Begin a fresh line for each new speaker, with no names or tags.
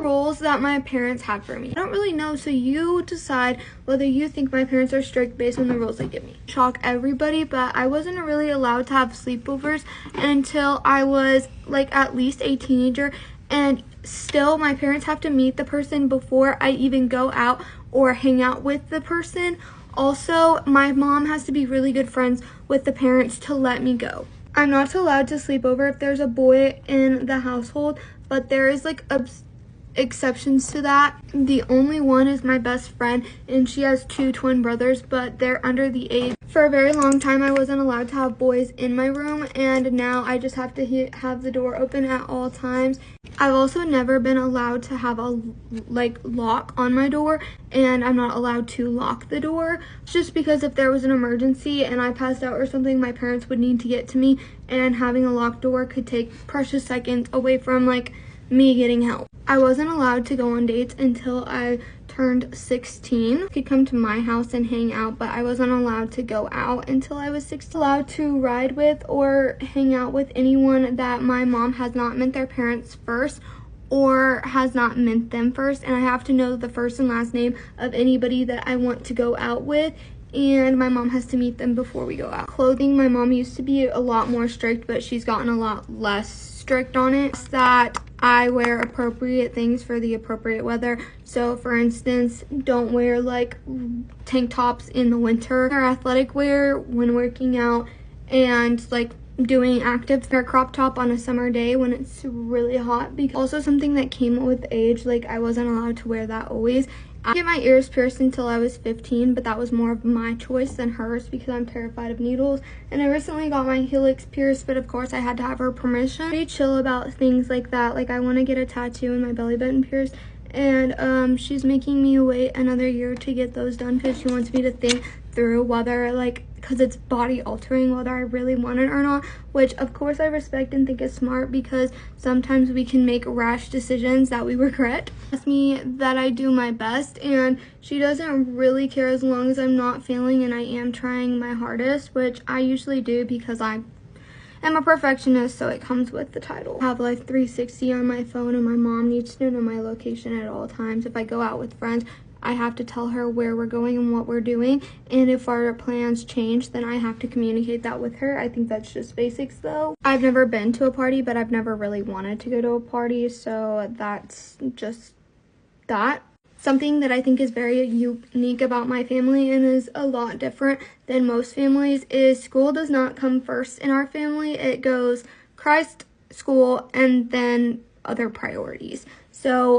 rules that my parents had for me. I don't really know, so you decide whether you think my parents are strict based on the rules they give me. Shock everybody, but I wasn't really allowed to have sleepovers until I was like at least a teenager, and still my parents have to meet the person before I even go out or hang out with the person. Also, my mom has to be really good friends with the parents to let me go. I'm not allowed to sleep over if there's a boy in the household, but there is like exceptions to that. The only one is my best friend, and she has 2 twin brothers, but they're under the age. For a very long time, I wasn't allowed to have boys in my room, and now I just have to have the door open at all times. I've also never been allowed to have a lock on my door, and I'm not allowed to lock the door, just because if there was an emergency and I passed out or something, my parents would need to get to me, and having a locked door could take precious seconds away from like me getting help. I wasn't allowed to go on dates until I turned 16. I could come to my house and hang out, but I wasn't allowed to go out until I was 16. Allowed to ride with or hang out with anyone that my mom has not met their parents first or has not met them first, and I have to know the first and last name of anybody that I want to go out with, and my mom has to meet them before we go out. Clothing, my mom used to be a lot more strict, but she's gotten a lot less strict on it. That I wear appropriate things for the appropriate weather. So for instance, don't wear like tank tops in the winter, or athletic wear when working out, and like doing active, or crop top on a summer day when it's really hot. Because also something that came with age, like I wasn't allowed to wear that always. I didn't get my ears pierced until I was 15, but that was more of my choice than hers because I'm terrified of needles. And I recently got my helix pierced, but of course I had to have her permission. I'm pretty chill about things like that. Like I want to get a tattoo and my belly button pierced, and she's making me wait another year to get those done because she wants me to think through whether because it's body altering, whether I really want it or not, which of course I respect and think is smart because sometimes we can make rash decisions that we regret. She asks me that I do my best, and she doesn't really care as long as I'm not failing and I am trying my hardest, which I usually do because I am a perfectionist, so it comes with the title. I have Life 360 on my phone, and my mom needs to know my location at all times. If I go out with friends, I have to tell her where we're going and what we're doing, and if our plans change, then I have to communicate that with her. I think that's just basics though. I've never been to a party, but I've never really wanted to go to a party, so that's just that. Something that I think is very unique about my family and is a lot different than most families is school does not come first in our family. It goes Christ, school, and then other priorities. So